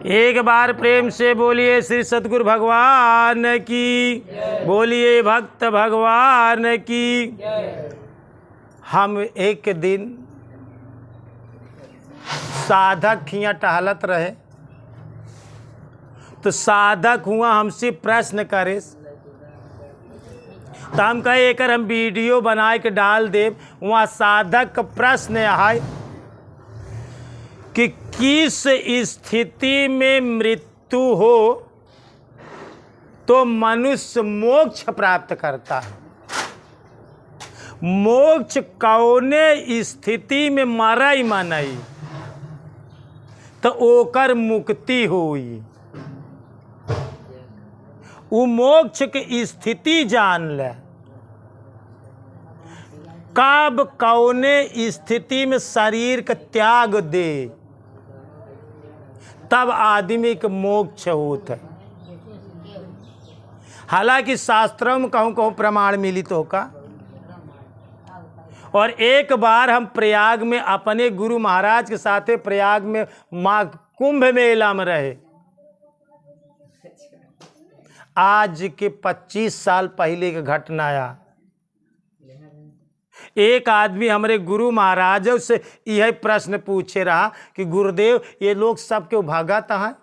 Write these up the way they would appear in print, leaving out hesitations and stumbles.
एक बार प्रेम से बोलिए श्री सद्गुरु भगवान की, बोलिए भक्त भगवान की। हम एक दिन साधक यहाँ टहलत रहे तो साधक हुआ हमसे प्रश्न करे तो हम कहे एक हम वीडियो बना के डाल दे। वहाँ साधक का प्रश्न है कि किस स्थिति में मृत्यु हो तो मनुष्य मोक्ष प्राप्त करता है। मोक्ष कौने स्थिति में मरई मनई तो ओकर मुक्ति हुई। वो मोक्ष की स्थिति जान ले, कब कौने स्थिति में शरीर का त्याग दे तब आदमी के मोक्ष होता है। हालांकि शास्त्रों में कहूँ कहूँ प्रमाण मिलित होगा। और एक बार हम प्रयाग में अपने गुरु महाराज के साथ प्रयाग में माँ कुंभ मेला में रहे। आज के 25 साल पहले की घटना आया। एक आदमी हमारे गुरु महाराज से यह प्रश्न पूछे रहा कि गुरुदेव ये लोग सब क्यों भगत हैं,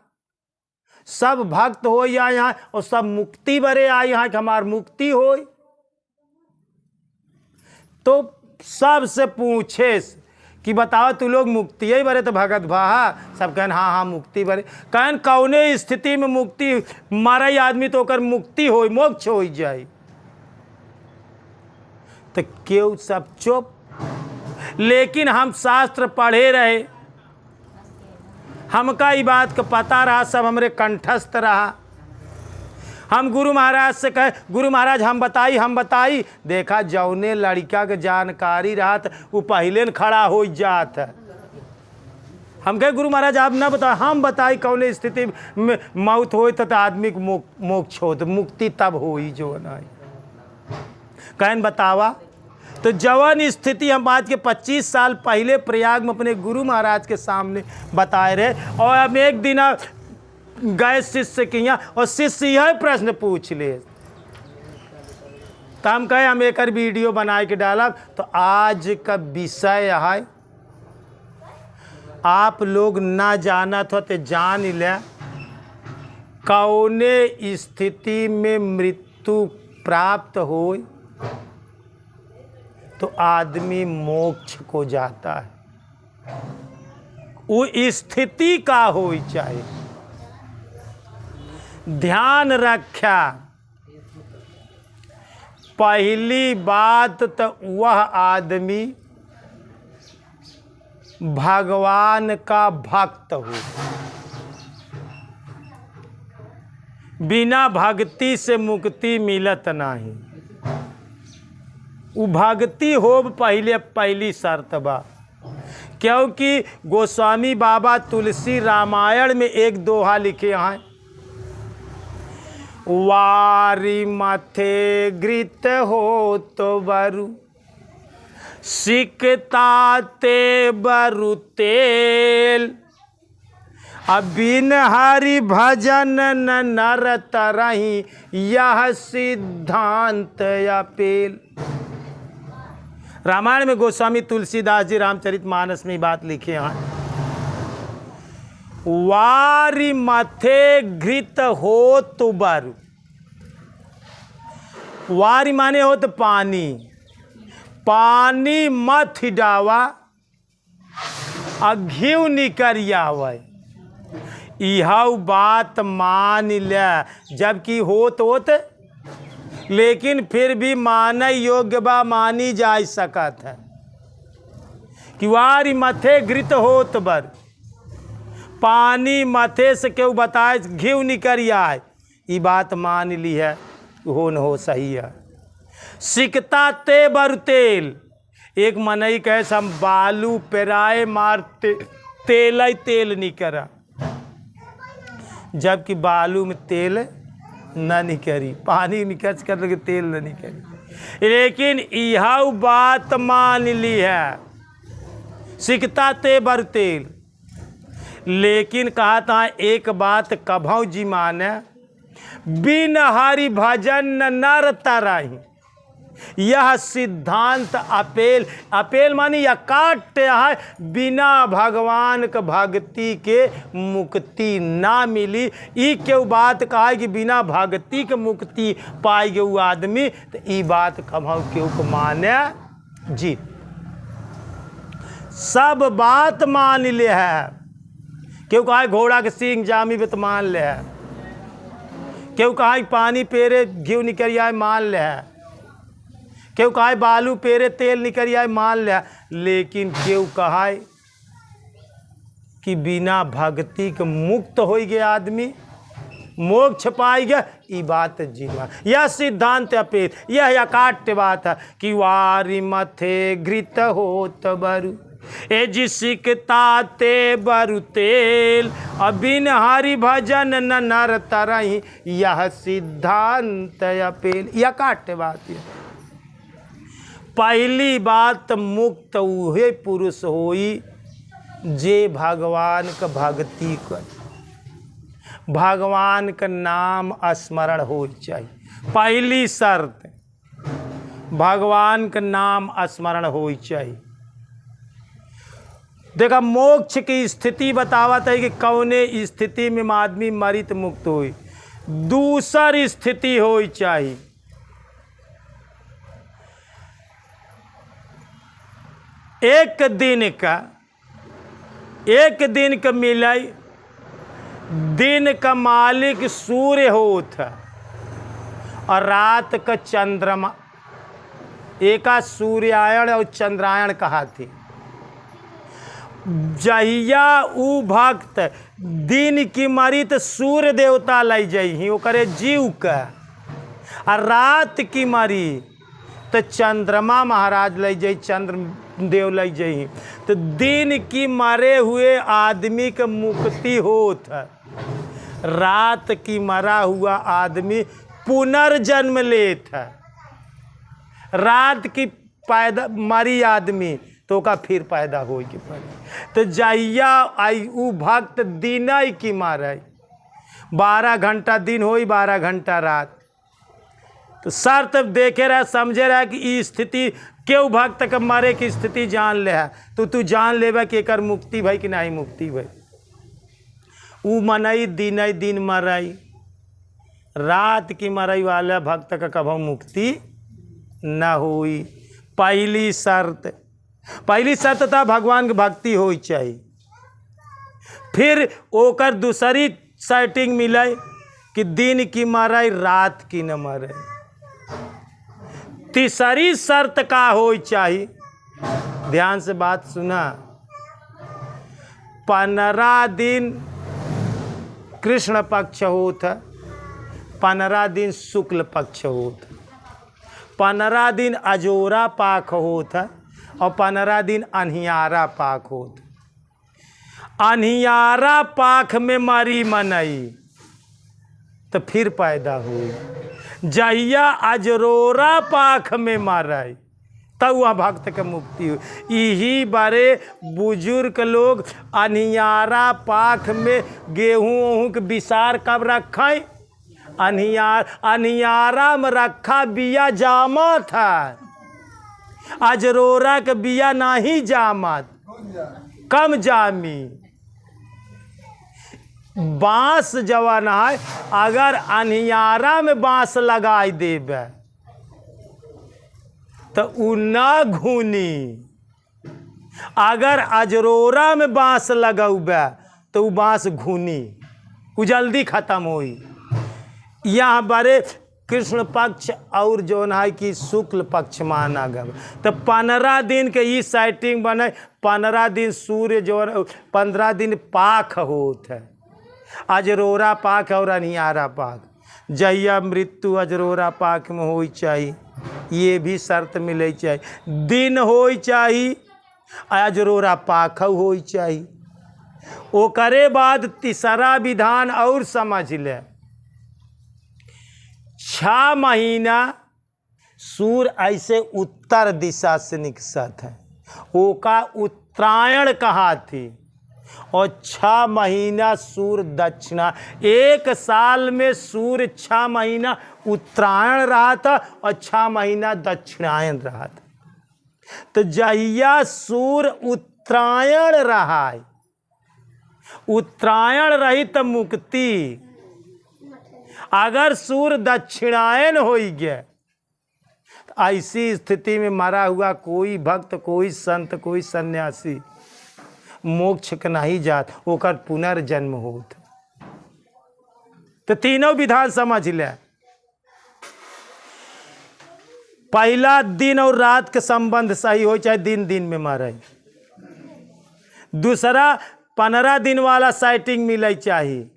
सब भक्त हो या यहाँ और सब मुक्ति बरे आए यहाँ कि हमार मुक्ति हो। तो सबसे पूछे कि बताओ तू लोग मुक्ति ही बरे तो भगत भा। सब कहन हाँ हाँ मुक्ति बरे। कहन कौने स्थिति में मुक्ति मारा आदमी तो कर मुक्ति हो मोक्ष हो जाए। तो क्यों सब चुप। लेकिन हम शास्त्र पढ़े रहे, हमका ये बात का पता रहा, सब हमरे कंठस्थ रहा। हम गुरु महाराज से कहे गुरु महाराज हम बताई। देखा जौने लड़का के जानकारी रहा तो वो पहले न खड़ा हो जात है। हम कहे गुरु महाराज आप ना बताओ, हम बताई कौने स्थिति में मौत हो तो आदमी को मोक्ष हो तो मुक्ति तब हो ही जो नहीं। कहन बतावा। तो जवान स्थिति हम आज के 25 साल पहले प्रयाग में अपने गुरु महाराज के सामने बताए रहे। और हम एक दिन गए शिष्य के यहाँ और शिष्य यह प्रश्न पूछ ले तो हम कहे हम एक वीडियो बना के डाला। तो आज का विषय है आप लोग ना जाना था तो जान ले, कौने स्थिति में मृत्यु प्राप्त हो तो आदमी मोक्ष को जाता है। वो स्थिति का हो चाहे ध्यान रखा। पहली बात तो वह आदमी भगवान का भक्त हो। बिना भक्ति से मुक्ति मिलत नहीं। वो भक्ति हो पहली शर्त बा। क्योंकि गोस्वामी बाबा तुलसी रामायण में एक दोहा लिखे हैं, वारी माथे घृत हो तो बरु सिकता ते बरु तेल, बिन हरि भजन न नर तरही यह सिद्धांत अपेल। रामायण में गोस्वामी तुलसीदास जी रामचरितमानस में बात लिखे हैं, वारी मथे घृत हो तो बरु। वारी माने हो तो पानी, पानी मत डावा घिव निकरियावे। यह बात मान ले, जबकि होत लेकिन फिर भी मान योग्य बा, मानी जा सकत है कि वारी मथे घृत होत बर। पानी मथे से क्यों बताए घिव निकल आए, ये बात मान ली है, हो न हो सही है। सिकता ते बर तेल। एक मनई कहे हम बालू पेराए मारते तेल निकरा, जबकि बालू में तेल न निकरी, पानी निकल कर लगे तेल न निकरी। लेकिन यह बात मान ली है, सिकता ते बर तेल। लेकिन कहा था एक बात कभौ जी माने, बिन हरि भजन नर तरहि, यह सिद्धांत अपेल। अपेल मानी या काट है, बिना भगवान के भक्ति के मुक्ति ना मिली। ई क्यों बात कहा है कि बिना भक्ति के मुक्ति पाएगे वो आदमी, तो ई बात कभौ क्यों को माने जी। सब बात मान ले है, क्यों कहा घोड़ा के सींग जामी भी तो मान ले है, क्यों कहा पानी पेरे घी निकल आए मान ले है, क्यों कहा बालू पेरे तेल निकल आए मान ले है। लेकिन क्यों कहा कि बिना भक्ति के मुक्त हो गया आदमी, मोक्ष पाएगा, ये बात जीवा। यह सिद्धांत अपेत, यह अकाट्य बात है कि वारी मथे घृत होत बरु, ए जिसिकता ते बरु तेल, अबिन हरि भजन न नर तरहि, यह सिद्धांत अपेल। यह काट्य बात है। पहली बात मुक्त उहे पुरुष होई जे भगवान का भक्ति कर, भगवान का नाम स्मरण हो चाहिए। पहली शर्त भगवान का नाम स्मरण हो चाहिए। देखा मोक्ष की स्थिति बतावत है कि कौने स्थिति में आदमी मरित मुक्त हुई। दूसरी स्थिति हो चाहिए एक दिन का मिले, दिन का मालिक सूर्य होता और रात का चंद्रमा, एका सूर्यायण और चंद्रायण कहा थी। जहिया उ भक्त दिन की मरी तो सूर्य देवता लै जाइ, वो करे जीव का, और रात की मरी तो चंद्रमा महाराज लै जाइ, चंद्र देव लै जाइ। तो दिन की मरे हुए आदमी का मुक्ति होत है, रात की मरा हुआ आदमी पुनर्जन्म लेत है। रात की पैदा मरी आदमी तो का फिर पैदा हो के पड़े। तो जहिया आई उ भक्त दिन की मारे, 12 घंटा दिन हो 12 घंटा रात। तो शर्त देखे रहा समझे रहा कि ये स्थिति क्यों भक्त के मरे की स्थिति जान ले है, तो तू जान लेबा कि एकर मुक्ति भाई कि नहीं मुक्ति भाई। उ मनई दिन मरई, रात की मरई वाला भक्त का कभो मुक्ति न हुई। पहली शर्त था भगवान की भक्ति हो चाहिए। फिर ओकर दूसरी सेटिंग मिले कि दिन की मरई रात की न मरे। तीसरी शर्त का हो चाहिए, ध्यान से बात सुना। 15 दिन कृष्ण पक्ष होता, 15 दिन शुक्ल पक्ष होता, 15 दिन अजोरा पाक होता और 15 दिन अनियारा पाक होता। अनियारा पाक में मरी मनई तो फिर पैदा हुई। जहिया अजरोरा पाख में मारे तब वह भक्त के मुक्ति हुई। यही बारे बुजुर्ग लोग अनियारा पाख में गेहूँ के विसार कब रखें, अनियारा में रखा बिया जामा था, अजरोरा के बिया नहीं जामत, कम जामी। बांस जवान है, अगर अनियारा में बांस लगाई देबे तो उ ना घूनी, अगर अजरोरा में बांस लगौबे तो उ बांस घूनी, उ जल्दी खत्म होई। यहाँ बारे कृष्ण पक्ष और जो है कि शुक्ल पक्ष माना गया। तो 15 दिन के ये सेटिंग बने, 15 दिन सूर्य जो 15 दिन पाख होत है, अजरोरा पाक और अनियारा पाक। जहिया मृत्यु अजरोरा पाक में हो चाहिए, ये भी शर्त मिले चाहिए। दिन हो चाहिए, अजरोरा पाक हो चाहिए। ओकरे बाद तीसरा विधान और समझ ले। 6 महीना सूर्य ऐसे उत्तर दिशा से निकसत है, ओका उत्तरायण कहा थी। और 6 महीना सूर्य दक्षिणा। एक साल में सूर्य 6 महीना उत्तरायण रहा था और 6 महीना दक्षिणायन रहा था। तो जहिया सूर्य उत्तरायण रहा है, उत्तरायण रही तो मुक्ति। अगर सूर्य दक्षिणायन हो गया तो ऐसी स्थिति में मरा हुआ कोई भक्त, कोई संत, कोई सन्यासी मोक्ष के नहीं जात, ओकर पुनर्जन्म होत। तो तीनों विधान समझ ले। पहला दिन और रात के संबंध सही हो, चाहे दिन दिन में मरे। दूसरा 15 दिन वाला सेटिंग मिले चाहिए,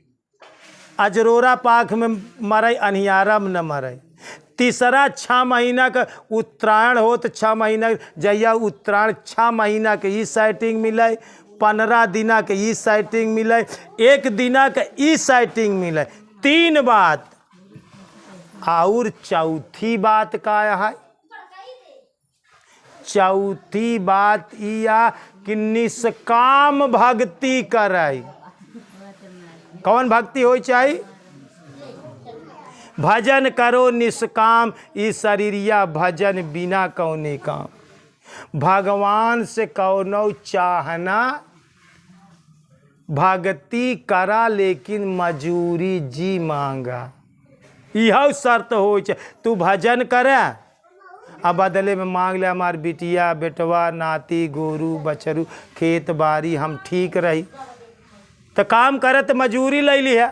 अजरोरा पाख में मरे, अनियारा में न मरे। तीसरा 6 महीना का उत्तरायण हो तो 6 महीना जहिया उत्तरायण 6 महीना के ई सेटिंग मिले, 15 दिना के ई सेटिंग मिले, 1 दिना के ई सेटिंग मिले। 3 बात। और चौथी बात का है, चौथी बात या कि निष्काम भक्ति करे। कौन भक्ति हो चाहिए? भजन करो निष्काम, इस शरीरिया भजन बिना कौने काम। भगवान से कौनो चाहना, भक्ति करा लेकिन मजूरी जी मांगा। यह शर्त हो चाहिए। तू भजन करे अब बदले में मांग ले हमार बिटिया, बेटवा, नाती, गोरू, बछरू, खेत बाड़ी हम ठीक रही। तो काम करे तो मजूरी ले ली है,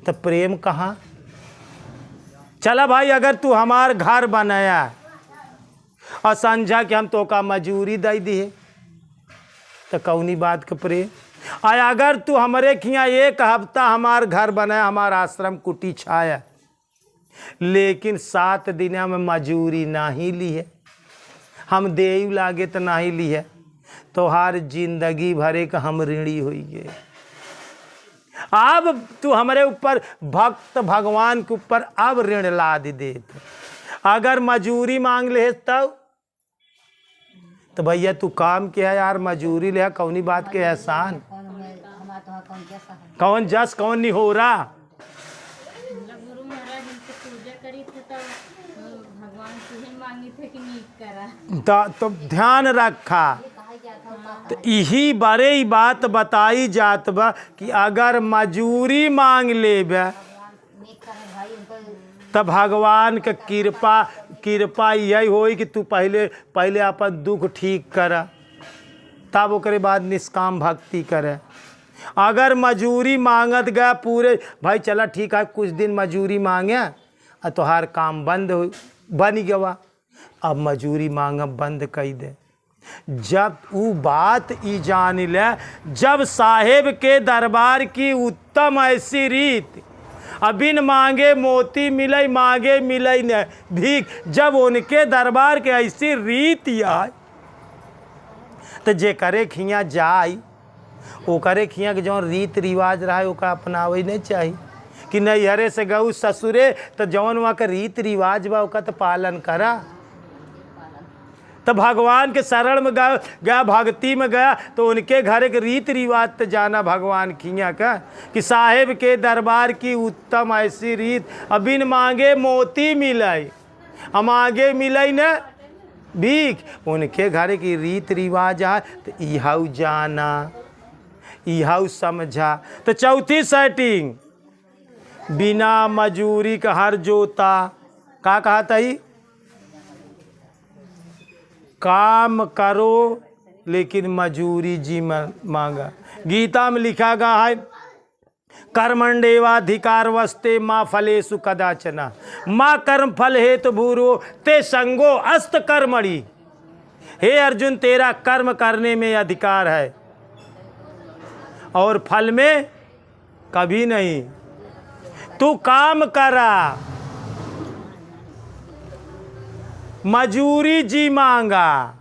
तो प्रेम कहाँ? चला भाई, अगर तू हमार घर बनाया और समझा कि हम तो का मजूरी दे दी है, तो कौनी बात का प्रेम? और अगर तू हमारे खिया 1 हफ्ता हमार घर बनाया, हमार आश्रम कुटी छाया, लेकिन 7 दिन में मजूरी नहीं ली है, हम देव लागे तो नहीं ली है, तो हर जिंदगी भरे का हम ऋणी हुई गए। अब तू हमारे ऊपर भक्त भगवान के ऊपर अब ऋण लाद दे। अगर मजूरी मांग ले तब तो भैया तू काम क्या है यार, मजूरी ले, कौनी बात के एहसान, कौन जस कौन नहीं हो रहा। तो ध्यान रखा। तो यही बड़े ही बात बताई जात बा कि अगर मजूरी मांग लेबे तब भगवान के कृपा यही होई कि तू पहले अपन दुख ठीक कर, तब ओकरे बाद निष्काम भक्ति करे। अगर मजूरी मांगत गया पूरे, भाई चला ठीक है कुछ दिन मजूरी मांगे और तोहार काम बन गया, अब मजूरी मांगब बंद कर दे। जब वो बात ई जान ले, जब साहेब के दरबार की उत्तम ऐसी रीत, अबिन मांगे मोती मिले, मांगे मिले न भीख, जब उनके दरबार के ऐसी रीत आए तो जे करे खिया जाए, वो करे खिया के जो रीत रिवाज रहा है ओका अपनावे नहीं चाहिए कि नैहरे से गऊ ससुरे, तो जौन वहाँ का रीत रिवाज बा ओका तो पालन करा। तो भगवान के शरण में गया, भक्ति में गया, तो उनके घर के रीत रिवाज तो जाना भगवान खिया का कि साहेब के दरबार की उत्तम ऐसी रीत, अबिन मांगे मोती मिले, हम आगे मिले न भीख, उनके घर की रीत रिवाज है, तो इहाउ जाना, इहाउ समझा। तो चौथी सेटिंग, बिना मजूरी का हर जोता। का कहा था ही? काम करो लेकिन मजूरी जी मांगा। गीता में लिखा गया है, कर्मण्येवाधिकार वस्ते माँ फलेषु कदाचन, माँ कर्म फल हेतु भूरो ते संगो अस्त कर्मणि। हे अर्जुन, तेरा कर्म करने में अधिकार है और फल में कभी नहीं। तू काम करा, मजूरी जी मांगा,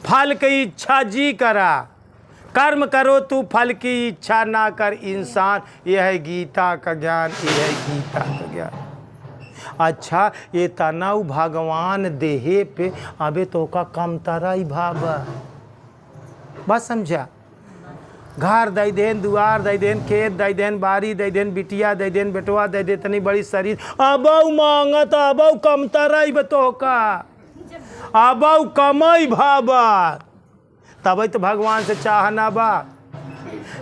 फल की इच्छा जी करा। कर्म करो तू फल की इच्छा ना कर इंसान, यह है गीता का ज्ञान, यह है गीता का ज्ञान। अच्छा, ये तनाव भगवान देहे पे अबे तो का कम तारा ही भावा, बस समझा। घर दे देन, दुआर दे देन, खेत दे देन, बारी दे देन, बिटिया दे देन, बेटवा दे दे, तनी बड़ी शरीर अबऊ मांगत अबऊ कमतरई बतो का अबऊ कमई भाबा तब तो भगवान से चाहना बा।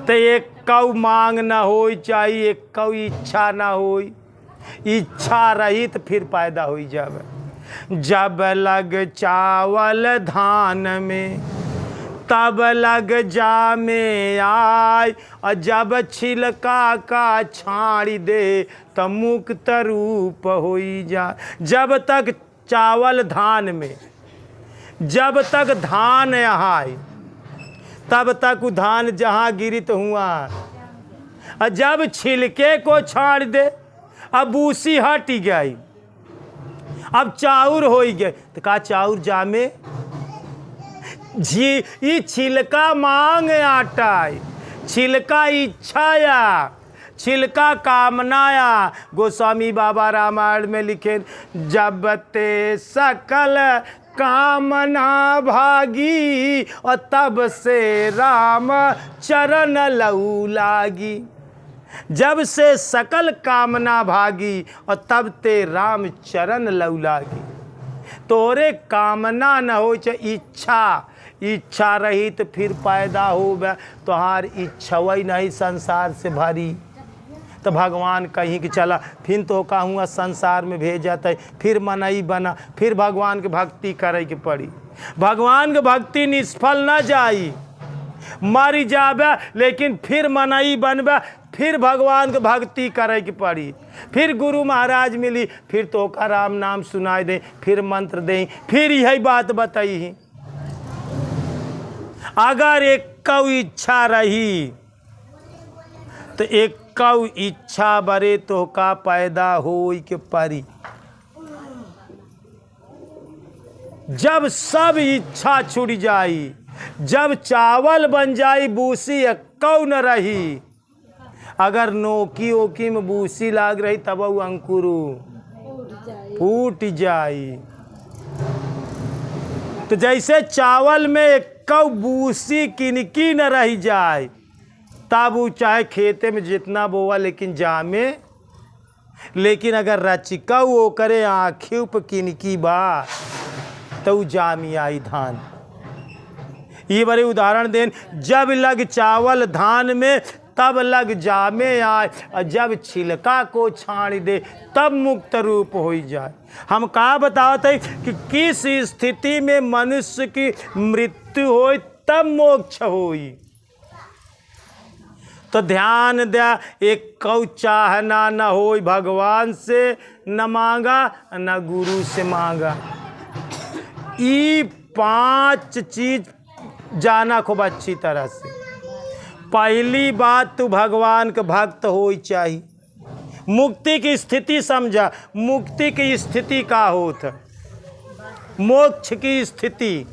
तो एक कौ मांग ना हो चाहिए, एक कौ इच्छा ना हो। इच्छा रही तो फिर पैदा हो जावे। जब लग चावल धान में तब लग जामे आय, और जब छिलका का छाड़ी दे तो मुक्त रूप हो जा। जब तक चावल धान में, जब तक धान आए तब तक धान जहाँ गिरित हुआ, और जब छिलके को छाड़ दे अब बूसी हट गई, अब चाउर हो गए। तो का चाउर जामे जी, ये छिलका मांग आटा, छिलका इच्छाया, छिलका कामनाया। गोस्वामी बाबा रामायण में लिखे, जब ते सकल कामना भागी और तब से राम चरण लऊ लागी। जब से सकल कामना भागी और तब ते राम चरण लऊ लागी। तोरे कामना न हो चाहे इच्छा, इच्छा रही तो फिर पैदा हो तोहार इच्छा वही नहीं संसार से भरी। तो भगवान कहीं कि चला फिर तो कहूँगा संसार में भेज जाता, फिर मनई बना, फिर भगवान के भक्ति करे के पड़ी। भगवान के भक्ति निष्फल न जाई, मर जाबे लेकिन फिर मनई बनबे, फिर भगवान के भक्ति करे के पड़ी। फिर गुरु महाराज मिली, फिर तो का राम नाम सुनाई दे, फिर मंत्र दे, फिर यही बात बताई। अगर एक कौ इच्छा रही तो एक कौ इच्छा बरे तो का पैदा हो के परी। जब सब इच्छा छूट जाई, जब चावल बन जाई बूसी कौ न रही। अगर नोकी ओकी में बूसी लाग रही तब वो अंकुरु फूट जाई। तो जैसे चावल में एक कौ बूसी किनकी न रह जाए, तब वो चाहे खेते में जितना बोवा लेकिन जामे। लेकिन अगर रचिका वो करे आँखियों पर किनकी बा तो जामी आई धान। ये बड़े उदाहरण देन, जब लग चावल धान में तब लग जामे आए, और जब छिलका को छाड़ दे तब मुक्त रूप हो जाए। हम कहा बताते हैं कि किस स्थिति में मनुष्य की मृत्यु हो तब मोक्ष होई। तो ध्यान दिया, एक कौ चाहना न हो भगवान से न मांगा न गुरु से मांगा। ये 5 चीज जाना खूब अच्छी तरह से। पहली बात तो भगवान का भक्त हो चाहिए। मुक्ति की स्थिति समझा, मुक्ति की स्थिति का होता, मोक्ष की स्थिति।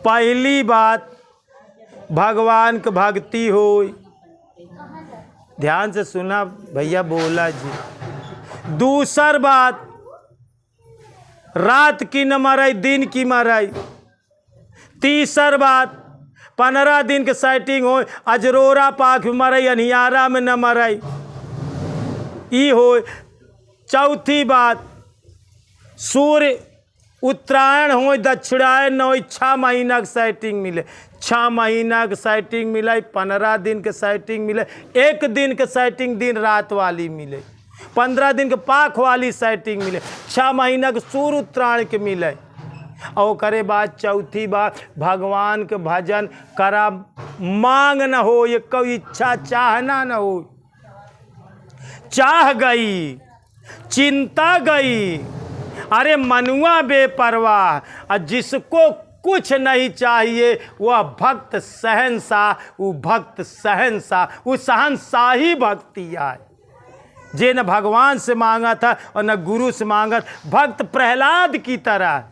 पहली बात भगवान की भक्ति हो। ध्यान से सुना भैया बोला जी। दूसर बात, रात की न मराई दिन की मराई। तीसर बात, 15 दिन के सेटिंग हो, अजरोरा पाख में मराई अनियारा में न मराई ई हो। चौथी बात, सूर्य उत्तरायण हो दक्षिणायन हो, 6 महीना के सेटिंग मिले। 6 महीना के सेटिंग मिले, 15 दिन के सेटिंग मिले, 1 दिन के सेटिंग दिन रात वाली मिले, 15 दिन के पाख वाली सेटिंग मिले, 6 महीना के सूर्य उत्तरायण के मिले। और करे बात चौथी बात, भगवान के भजन करा, मांग न हो, ये कोई इच्छा चाहना न हो। चाह गई, चिंता गई, अरे मनुआ बेपरवाह, और जिसको कुछ नहीं चाहिए वह भक्त सहनशाह, वो भक्त सहनशाह, वो सहनशाही भक्ति आए। जे न भगवान से मांगा था और न गुरु से मांगा। भक्त प्रहलाद की तरह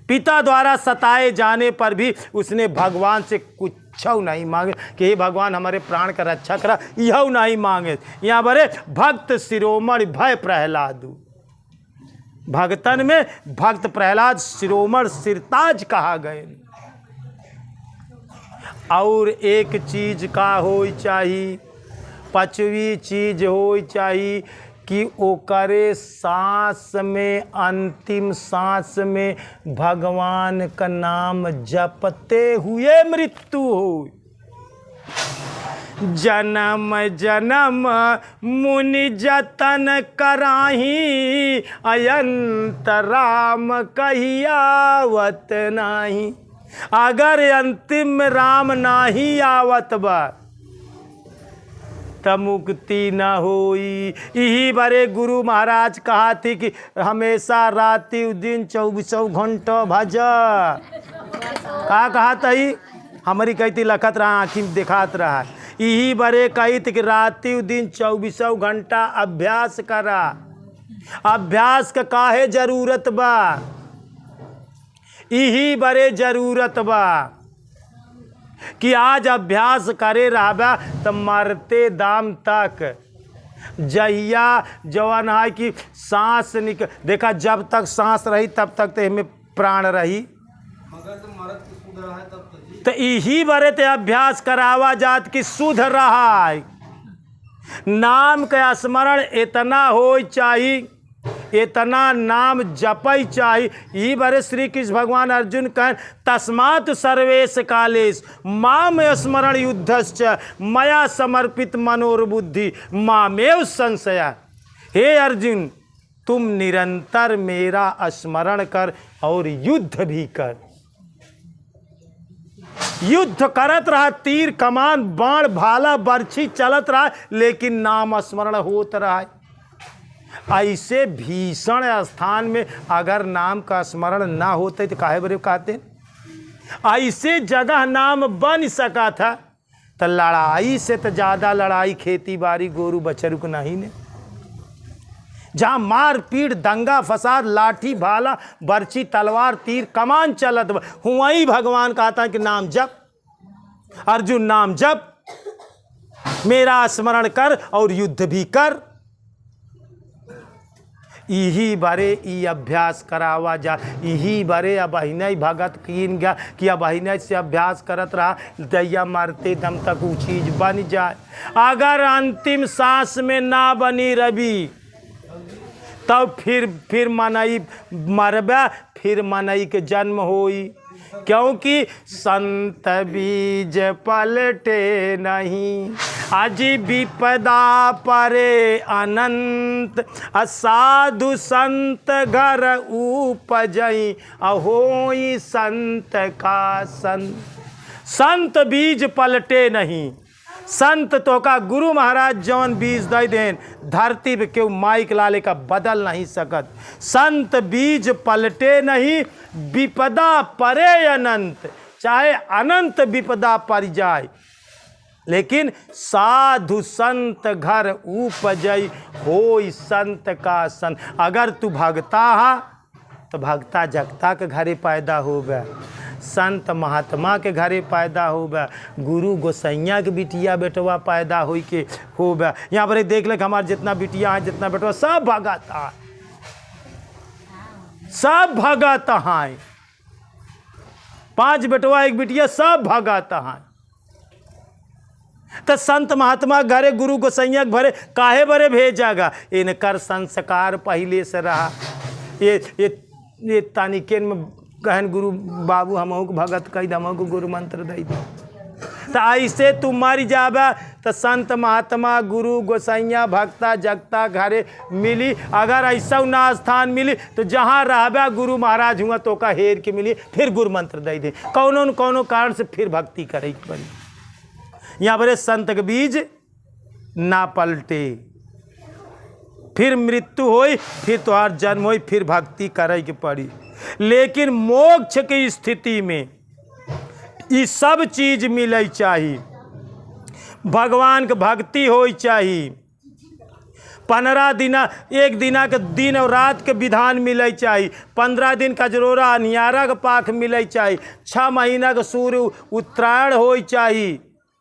पिता द्वारा सताए जाने पर भी उसने भगवान से कुछ नहीं मांगे कि हे भगवान हमारे प्राण का रक्षा करा, यह नहीं मांगे। यहाँ बड़े भक्त शिरोमणि भय प्रहलादु। भक्तन में भक्त प्रहलाद शिरोमणि सिरताज कहा गए। और एक चीज का होई चाहिए, पांचवी चीज होई चाहिए कि ओकरे सांस में, अंतिम सांस में भगवान का नाम जपते हुए मृत्यु हो। जन्म जन्म मुनि जतन कराही, अयंत राम कहियावत नाही। अगर अंतिम में राम नाही आवत बा तब मुक्ति न होई। यही बड़े गुरु महाराज कहा थी कि हमेशा राति दिन 24 घंटा भज। कहा तही हमारी कहती लखत रहा, आँखी में दिखात रहा। यही बड़े कही थी कि राति दिन 24 घंटा अभ्यास करा। अभ्यास का काहे जरूरत बा? यही बड़े जरूरत बा कि आज अभ्यास करे रहबा तो मरते दाम तक, जहिया जवान है कि सांस निकल, देखा जब तक सांस रही तब तक तो हमें प्राण रही। तो यही बड़े ते अभ्यास करावा जात कि शुद्ध रहा। नाम के स्मरण इतना हो चाहिए, इतना नाम जपई चाहिए। यही बड़े श्री कृष्ण भगवान अर्जुन कहें तस्मात् सर्वेश कालेश माम स्मरण युद्धश्च मया समर्पित मनोर्बुद्धि मामेव संशय। हे अर्जुन, तुम निरंतर मेरा स्मरण कर और युद्ध भी कर। युद्ध करत रहा, तीर कमान बाण भाला बर्छी चलत रहा, लेकिन नाम स्मरण होत रहा। ऐसे भीषण स्थान में अगर नाम का स्मरण ना होते तो काहे बरे कहते? ऐसे जगह नाम बन सका था तो लड़ाई से तो ज़्यादा लड़ाई खेती बाड़ी गोरू बछरू को नहीं ने। जहाँ मार पीट दंगा फसाद लाठी भाला बर्छी तलवार तीर कमान चलत, वहीं भगवान कहता है कि नाम जप। अर्जुन नाम जप, मेरा स्मरण कर और युद्ध भी कर। यही बारे ई अभ्यास करावा जा। यही बारे अब अहिनय भगत कीन गया कि अब अहिनय से अभ्यास करत रहा, दैया मारते दम तक वो चीज बन जाए। अगर अंतिम सांस में ना बनी रवि तब फिर मनई मरबा, फिर मनई के जन्म होई। क्योंकि संत बीज पलटे नहीं, अजी विपदा परे अनंत, असाधु संत घर उपजई, अहोई संत का संत। संत बीज पलटे नहीं। संत तो का गुरु महाराज जौन बीज दे देन, धरती पे क्यों माइक लाले का बदल नहीं सकत। संत बीज पलटे नहीं, विपदा परे अनंत, चाहे अनंत विपदा पर जाए, लेकिन साधु संत घर उपजई, होई संत का संत। अगर तू भगता हा तो भगता जगता के घरे पैदा होगा, संत महात्मा के घरे पैदा होगा, गुरु गोसैया के बिटिया बेटवा पैदा हो के होगा। यहाँ पर देख ले हमारे जितना बिटिया है जितना बेटवा सब भगत है, सब भगत हैं। 5 बेटवा 1 बिटिया सब भगत हैं। तो संत महात्मा घरे गुरु गोसैया के भरे काहे बरे भेजागा? इनकर संस्कार पहले से रहा। ये तानिकेन में कहन गुरु बाबू हमहू को भगत कही, हमहू को गुरु मंत्र दई। तो ऐसे तू मर जाबा तो संत महात्मा गुरु गोसैया भक्ता जगता घरे मिली। अगर ऐसा ना स्थान मिली तो जहाँ रहबा गुरु महाराज हुआ तो का हेर के मिली, फिर गुरु मंत्र दई दे। कौनो न कौनो कारण से फिर भक्ति करे बनी। यहाँ बड़े संत के बीज ना पलटे, फिर मृत्यु होई, फिर तोहार जन्म होई, फिर भक्ति करे के पड़ी। लेकिन मोक्ष की स्थिति में ये सब चीज मिले चाहिए। भगवान के भक्ति होई चाहिए। 15 दिन 1 दिना के दिन और रात के विधान मिले चाहिए। 15 दिन का जरोरा अनियारा के पाख मिले चाहिए। 6 महीना के सूर्य उत्तरायण होई चाहिए,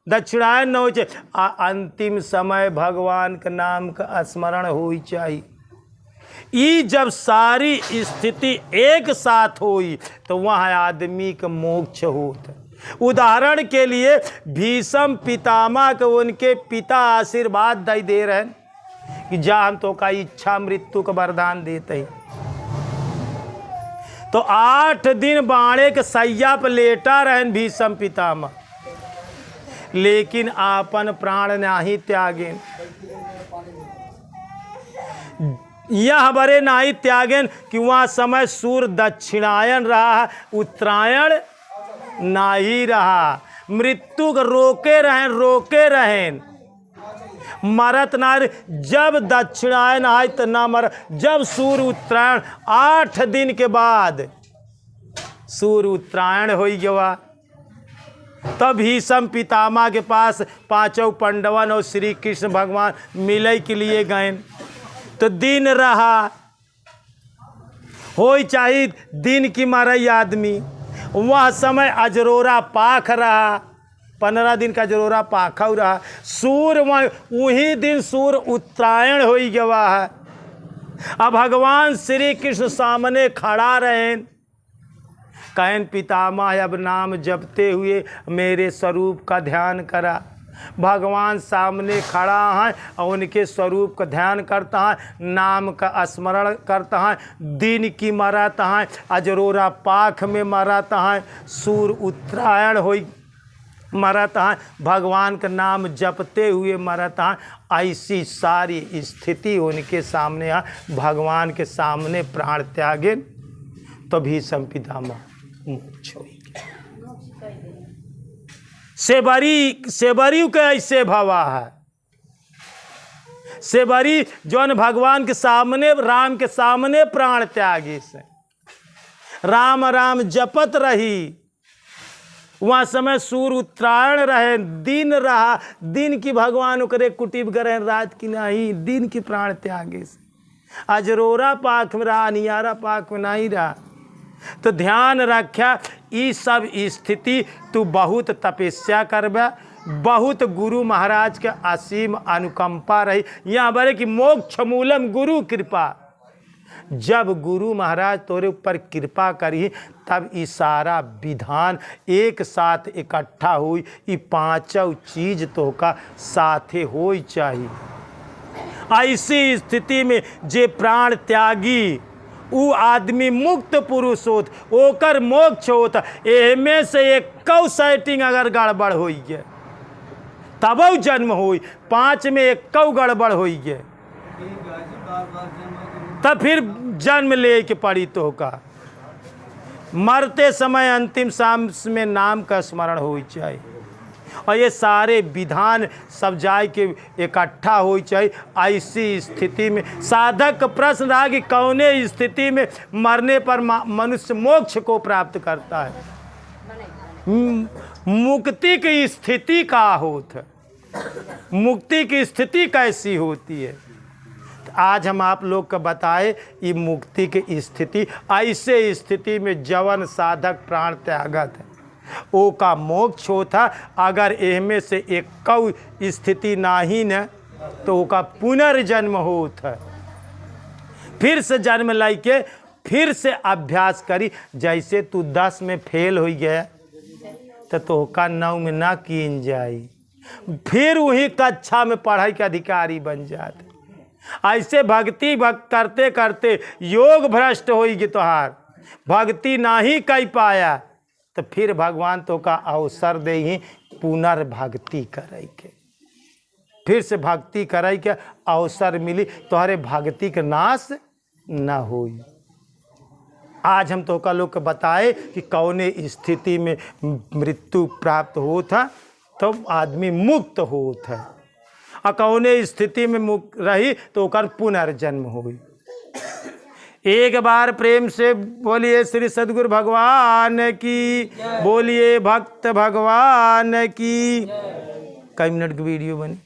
दक्षिणायन न हो चाहिए। अंतिम समय भगवान के नाम का स्मरण होई चाहिए। ये जब सारी स्थिति एक साथ हुई तो वहाँ आदमी का मोक्ष होता। उदाहरण के लिए भीष्म पितामह को उनके पिता आशीर्वाद दे रहे हैं कि जा हम तो का इच्छा मृत्यु का वरदान देते हैं। तो 8 दिन बाणे के सैया पर लेटा रहे भीष्म पितामह, लेकिन आपन प्राण नाही त्यागेन। यह बरे नाही त्यागेन कि वहाँ समय सूर्य दक्षिणायन रहा, उत्तरायण नहीं रहा। मृत्यु को रोके रहें मरत ना। जब दक्षिणायन आए तो ना मर। जब सूर्य उत्तरायण 8 दिन के बाद सूर्य उत्तरायण हो गया, तब भीष्म पितामह के पास 5 पांडवन और श्री कृष्ण भगवान मिले के लिए गए। तो दिन रहा हो चाहिए दिन की मारे आदमी। वह समय अजरोरा पाख रहा, 15 दिन का अजरोरा पाखा रहा। सूर्य वही दिन सूर्य उत्तरायण हो गया है। अब भगवान श्री कृष्ण सामने खड़ा रहे, कहन पितामह अब नाम जपते हुए मेरे स्वरूप का ध्यान करा। भगवान सामने खड़ा है और उनके स्वरूप का ध्यान करता है, नाम का स्मरण करता है। दिन की मराता है, अजरोरा पाख में मराता है, सूर्य उत्तरायण हो मराता है, भगवान का नाम जपते हुए मराता है। ऐसी सारी स्थिति उनके सामने है। भगवान के सामने प्राण त्यागे तो भीष्म पितामह सेबरी के ऐसे भवा है। सेबरी जौन भगवान के सामने राम के सामने प्राण त्यागी से राम राम जपत रही। वहाँ समय सूर्य उत्तरायण रहे, दिन रहा। दिन की भगवान उकरे कुटीब करे रात की नहीं, दिन की प्राण त्यागे से अजरोरा पाख में रहा, नियारा पाख में नहीं रहा। तो ध्यान रखा ये सब स्थिति तू बहुत तपस्या करबा, बहुत गुरु महाराज के असीम अनुकंपा रही। यहाँ बड़े कि मोक्ष मूलम गुरु कृपा। जब गुरु महाराज तोरे ऊपर कृपा करी तब ये सारा विधान एक साथ इकट्ठा हुई। ये 5 चीज तो का साथे हो चाहिए। ऐसी स्थिति में जे प्राण त्यागी वो आदमी मुक्त पुरुष होत, ओकर मोक्ष होता। एमे से एक सेटिंग अगर गड़बड़ हो गए तब जन्म हुई, 5 में एक गड़बड़ हो गए तब फिर जन्म ले के पड़ी तो का। मरते समय अंतिम सांस में नाम का स्मरण हो चाहिए। और ये सारे विधान सब जाए के इकट्ठा हो चाहिए। ऐसी स्थिति में साधक प्रश्न रहा कि कौने स्थिति में मरने पर मनुष्य मोक्ष को प्राप्त करता है। मुक्ति की स्थिति का होता है, मुक्ति की स्थिति कैसी होती है। आज हम आप लोग को बताए ये मुक्ति की स्थिति। ऐसे स्थिति में जवन साधक प्राण त्यागत है ओ का मोक्ष होता। अगर इनमें से एक स्थिति नाही न तो ओका पुनर्जन्म होता। फिर से जन्म लाइके फिर से अभ्यास करी। जैसे तू 10 में फेल हो गया तो ओका 9 में ना कीन जाई, फिर वही कक्षा में पढ़ाई के अधिकारी बन जाते। ऐसे भक्ति करते करते योग भ्रष्ट होगी तोहार, भक्ति ना ही कर पाया तो फिर भगवान तो का अवसर दे ही पुनर्भक्ति करे के, फिर से भक्ति करे के अवसर मिली। तोहरे भक्ति के नाश न होई। आज हम तो का लोग को बताए कि कौने स्थिति में मृत्यु प्राप्त होता तो आदमी मुक्त होता है, और कौने स्थिति में मुक्त रही तो ओकर पुनर्जन्म हुई। एक बार प्रेम से बोलिए श्री सद्गुरु भगवान की, बोलिए भक्त भगवान की। कई मिनट की वीडियो बनी।